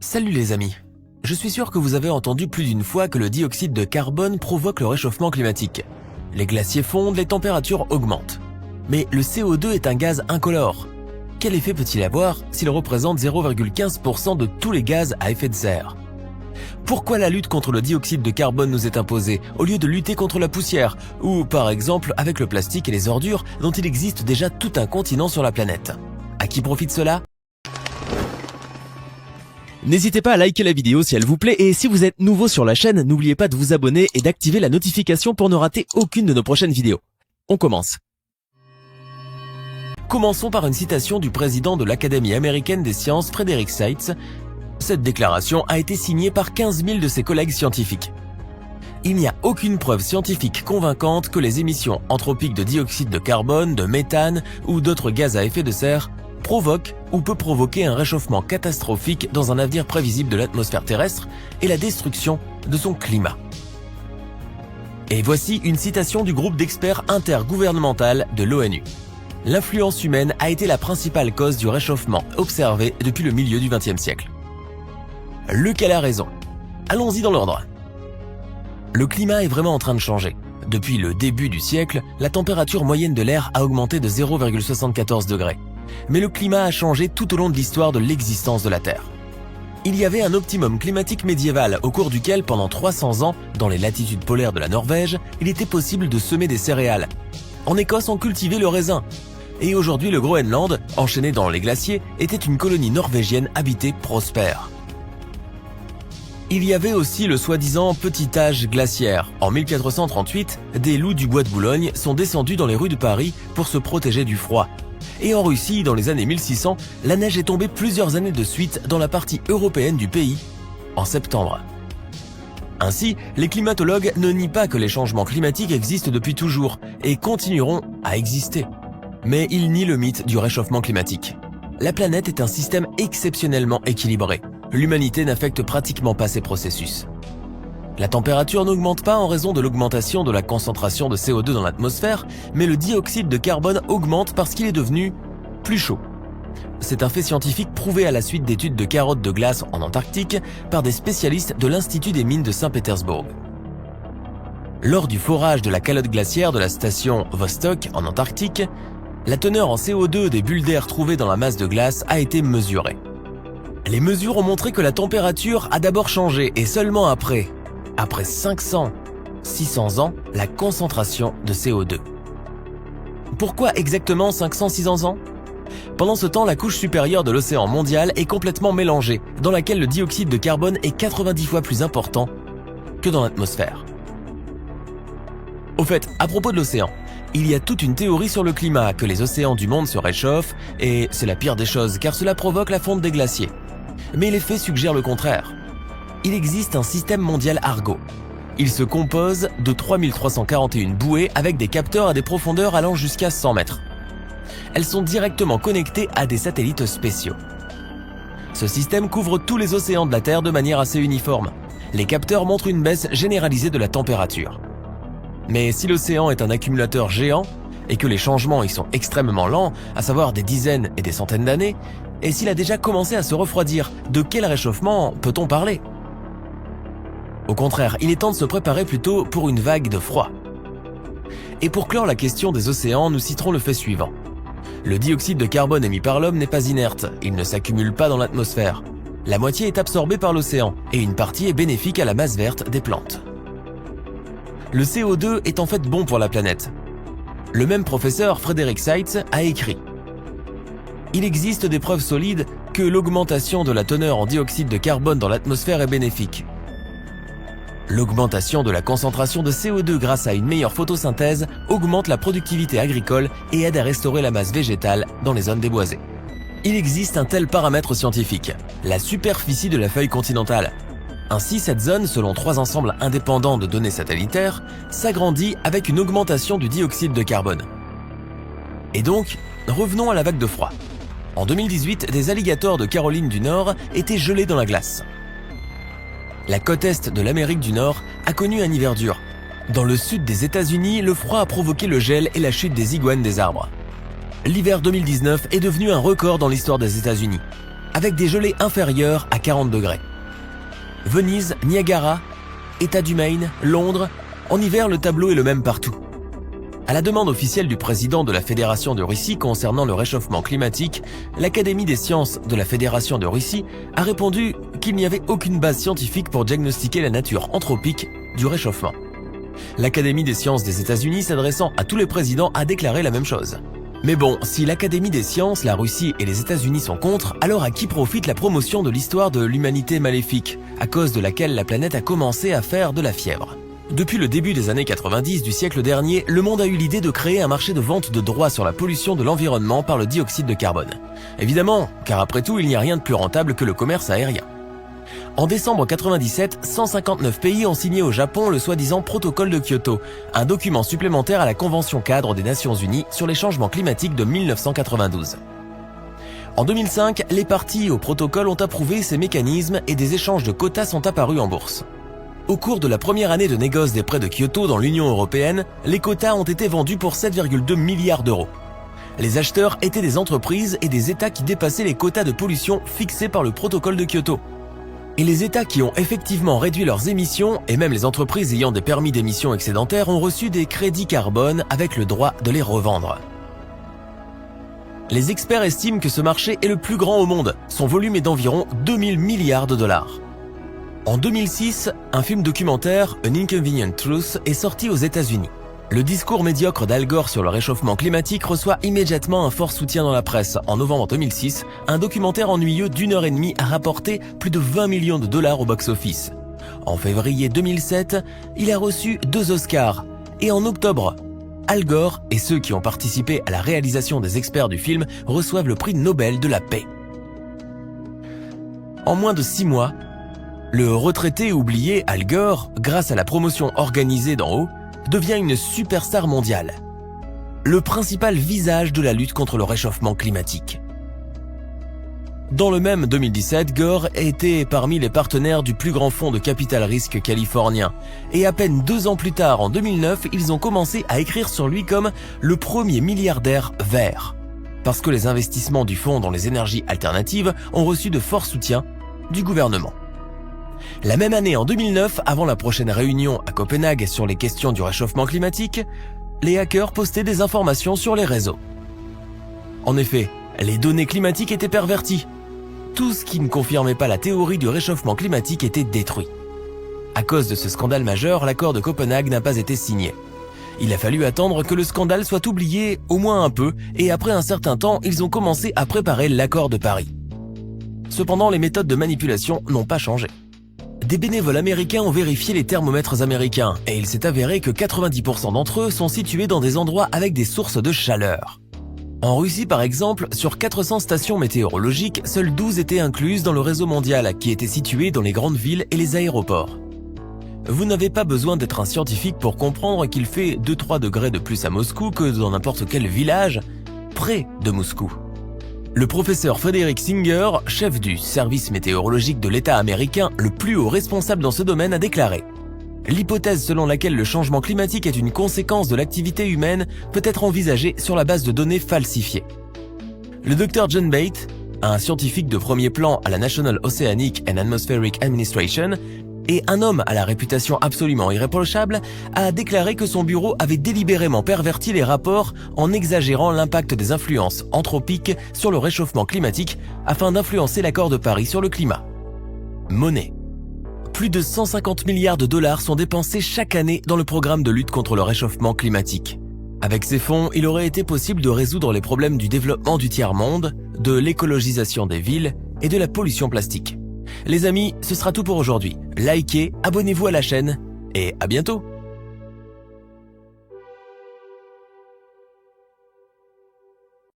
Salut les amis. Je suis sûr que vous avez entendu plus d'une fois que le dioxyde de carbone provoque le réchauffement climatique. Les glaciers fondent, les températures augmentent. Mais le CO2 est un gaz incolore. Quel effet peut-il avoir s'il représente 0,15% de tous les gaz à effet de serre? Pourquoi la lutte contre le dioxyde de carbone nous est imposée au lieu de lutter contre la poussière ou par exemple avec le plastique et les ordures dont il existe déjà tout un continent sur la planète? À qui profite cela? N'hésitez pas à liker la vidéo si elle vous plaît et si vous êtes nouveau sur la chaîne, n'oubliez pas de vous abonner et d'activer la notification pour ne rater aucune de nos prochaines vidéos. On commence. Commençons par une citation du président de l'Académie américaine des sciences, Frederick Seitz. Cette déclaration a été signée par 15 000 de ses collègues scientifiques. Il n'y a aucune preuve scientifique convaincante que les émissions anthropiques de dioxyde de carbone, de méthane ou d'autres gaz à effet de serre provoque ou peut provoquer un réchauffement catastrophique dans un avenir prévisible de l'atmosphère terrestre et la destruction de son climat. Et voici une citation du groupe d'experts intergouvernemental de l'ONU. L'influence humaine a été la principale cause du réchauffement observé depuis le milieu du XXe siècle. Lequel a raison? Allons-y dans l'ordre. Le climat est vraiment en train de changer. Depuis le début du siècle, la température moyenne de l'air a augmenté de 0,74 degrés. Mais le climat a changé tout au long de l'histoire de l'existence de la Terre. Il y avait un optimum climatique médiéval au cours duquel, pendant 300 ans, dans les latitudes polaires de la Norvège, il était possible de semer des céréales. En Écosse, on cultivait le raisin. Et aujourd'hui, le Groenland, enchaîné dans les glaciers, était une colonie norvégienne habitée prospère. Il y avait aussi le soi-disant petit âge glaciaire. En 1438, des loups du bois de Boulogne sont descendus dans les rues de Paris pour se protéger du froid. Et en Russie, dans les années 1600, la neige est tombée plusieurs années de suite dans la partie européenne du pays, en septembre. Ainsi, les climatologues ne nient pas que les changements climatiques existent depuis toujours et continueront à exister. Mais ils nient le mythe du réchauffement climatique. La planète est un système exceptionnellement équilibré. L'humanité n'affecte pratiquement pas ces processus. La température n'augmente pas en raison de l'augmentation de la concentration de CO2 dans l'atmosphère, mais le dioxyde de carbone augmente parce qu'il est devenu plus chaud. C'est un fait scientifique prouvé à la suite d'études de carottes de glace en Antarctique par des spécialistes de l'Institut des mines de Saint-Pétersbourg. Lors du forage de la calotte glaciaire de la station Vostok en Antarctique, la teneur en CO2 des bulles d'air trouvées dans la masse de glace a été mesurée. Les mesures ont montré que la température a d'abord changé et seulement après 500, 600 ans, la concentration de CO2. Pourquoi exactement 500-600 ans? Pendant ce temps, la couche supérieure de l'océan mondial est complètement mélangée, dans laquelle le dioxyde de carbone est 90 fois plus important que dans l'atmosphère. Au fait, à propos de l'océan, il y a toute une théorie sur le climat, que les océans du monde se réchauffent, et c'est la pire des choses car cela provoque la fonte des glaciers. Mais les faits suggèrent le contraire. Il existe un système mondial Argo. Il se compose de 3341 bouées avec des capteurs à des profondeurs allant jusqu'à 100 mètres. Elles sont directement connectées à des satellites spéciaux. Ce système couvre tous les océans de la Terre de manière assez uniforme. Les capteurs montrent une baisse généralisée de la température. Mais si l'océan est un accumulateur géant et que les changements y sont extrêmement lents, à savoir des dizaines et des centaines d'années, et s'il a déjà commencé à se refroidir, de quel réchauffement peut-on parler? Au contraire, il est temps de se préparer plutôt pour une vague de froid. Et pour clore la question des océans, nous citerons le fait suivant. Le dioxyde de carbone émis par l'homme n'est pas inerte, il ne s'accumule pas dans l'atmosphère. La moitié est absorbée par l'océan et une partie est bénéfique à la masse verte des plantes. Le CO2 est en fait bon pour la planète. Le même professeur, Frederick Seitz, a écrit « Il existe des preuves solides que l'augmentation de la teneur en dioxyde de carbone dans l'atmosphère est bénéfique. L'augmentation de la concentration de CO2 grâce à une meilleure photosynthèse augmente la productivité agricole et aide à restaurer la masse végétale dans les zones déboisées. Il existe un tel paramètre scientifique, la superficie de la feuille continentale. Ainsi, cette zone, selon 3 ensembles indépendants de données satellitaires, s'agrandit avec une augmentation du dioxyde de carbone. Et donc, revenons à la vague de froid. En 2018, des alligators de Caroline du Nord étaient gelés dans la glace. La côte est de l'Amérique du Nord a connu un hiver dur. Dans le sud des États-Unis, le froid a provoqué le gel et la chute des iguanes des arbres. L'hiver 2019 est devenu un record dans l'histoire des États-Unis. avec des gelées inférieures à 40 degrés. Venise, Niagara, État du Maine, Londres, en hiver le tableau est le même partout. À la demande officielle du président de la Fédération de Russie concernant le réchauffement climatique, l'Académie des sciences de la Fédération de Russie a répondu qu'il n'y avait aucune base scientifique pour diagnostiquer la nature anthropique du réchauffement. L'Académie des sciences des États-Unis, s'adressant à tous les présidents, a déclaré la même chose. Mais bon, si l'Académie des sciences, la Russie et les États-Unis sont contre, alors à qui profite la promotion de l'histoire de l'humanité maléfique, à cause de laquelle la planète a commencé à faire de la fièvre? Depuis le début des années 90 du siècle dernier, le monde a eu l'idée de créer un marché de vente de droits sur la pollution de l'environnement par le dioxyde de carbone. Évidemment, car après tout, il n'y a rien de plus rentable que le commerce aérien. En décembre 97, 159 pays ont signé au Japon le soi-disant protocole de Kyoto, un document supplémentaire à la Convention cadre des Nations Unies sur les changements climatiques de 1992. En 2005, les parties au protocole ont approuvé ces mécanismes et des échanges de quotas sont apparus en bourse. Au cours de la première année de négoce des prêts de Kyoto dans l'Union européenne, les quotas ont été vendus pour 7,2 milliards d'euros. Les acheteurs étaient des entreprises et des États qui dépassaient les quotas de pollution fixés par le protocole de Kyoto. Et les États qui ont effectivement réduit leurs émissions, et même les entreprises ayant des permis d'émissions excédentaires, ont reçu des crédits carbone avec le droit de les revendre. Les experts estiment que ce marché est le plus grand au monde. Son volume est d'environ 2000 milliards de dollars. En 2006, un film documentaire, An Inconvenient Truth, est sorti aux États-Unis. Le discours médiocre d'Al Gore sur le réchauffement climatique reçoit immédiatement un fort soutien dans la presse. En novembre 2006, un documentaire ennuyeux d'1h30 a rapporté plus de 20 millions de dollars au box-office. En février 2007, il a reçu 2 Oscars. Et en octobre, Al Gore et ceux qui ont participé à la réalisation des experts du film reçoivent le prix Nobel de la paix. En moins de 6 mois, le retraité oublié Al Gore, grâce à la promotion organisée d'en haut, devient une superstar mondiale. Le principal visage de la lutte contre le réchauffement climatique. Dans le même 2017, Gore était parmi les partenaires du plus grand fonds de capital risque californien. Et à peine 2 ans plus tard, en 2009, ils ont commencé à écrire sur lui comme le premier milliardaire vert. Parce que les investissements du fonds dans les énergies alternatives ont reçu de forts soutiens du gouvernement. La même année, en 2009, avant la prochaine réunion à Copenhague sur les questions du réchauffement climatique, les hackers postaient des informations sur les réseaux. En effet, les données climatiques étaient perverties. Tout ce qui ne confirmait pas la théorie du réchauffement climatique était détruit. À cause de ce scandale majeur, l'accord de Copenhague n'a pas été signé. Il a fallu attendre que le scandale soit oublié au moins un peu, et après un certain temps, ils ont commencé à préparer l'accord de Paris. Cependant, les méthodes de manipulation n'ont pas changé. Des bénévoles américains ont vérifié les thermomètres américains et il s'est avéré que 90% d'entre eux sont situés dans des endroits avec des sources de chaleur. En Russie par exemple, sur 400 stations météorologiques, seules 12 étaient incluses dans le réseau mondial qui était situé dans les grandes villes et les aéroports. Vous n'avez pas besoin d'être un scientifique pour comprendre qu'il fait 2-3 degrés de plus à Moscou que dans n'importe quel village près de Moscou. Le professeur Frederick Singer, chef du service météorologique de l'État américain, le plus haut responsable dans ce domaine, a déclaré « L'hypothèse selon laquelle le changement climatique est une conséquence de l'activité humaine peut être envisagée sur la base de données falsifiées. » Le Dr John Bate, un scientifique de premier plan à la National Oceanic and Atmospheric Administration, et un homme à la réputation absolument irréprochable, a déclaré que son bureau avait délibérément perverti les rapports en exagérant l'impact des influences anthropiques sur le réchauffement climatique afin d'influencer l'accord de Paris sur le climat. Monnaie. Plus de 150 milliards de dollars sont dépensés chaque année dans le programme de lutte contre le réchauffement climatique. Avec ces fonds, il aurait été possible de résoudre les problèmes du développement du tiers-monde, de l'écologisation des villes et de la pollution plastique. Les amis, ce sera tout pour aujourd'hui. Likez, abonnez-vous à la chaîne et à bientôt!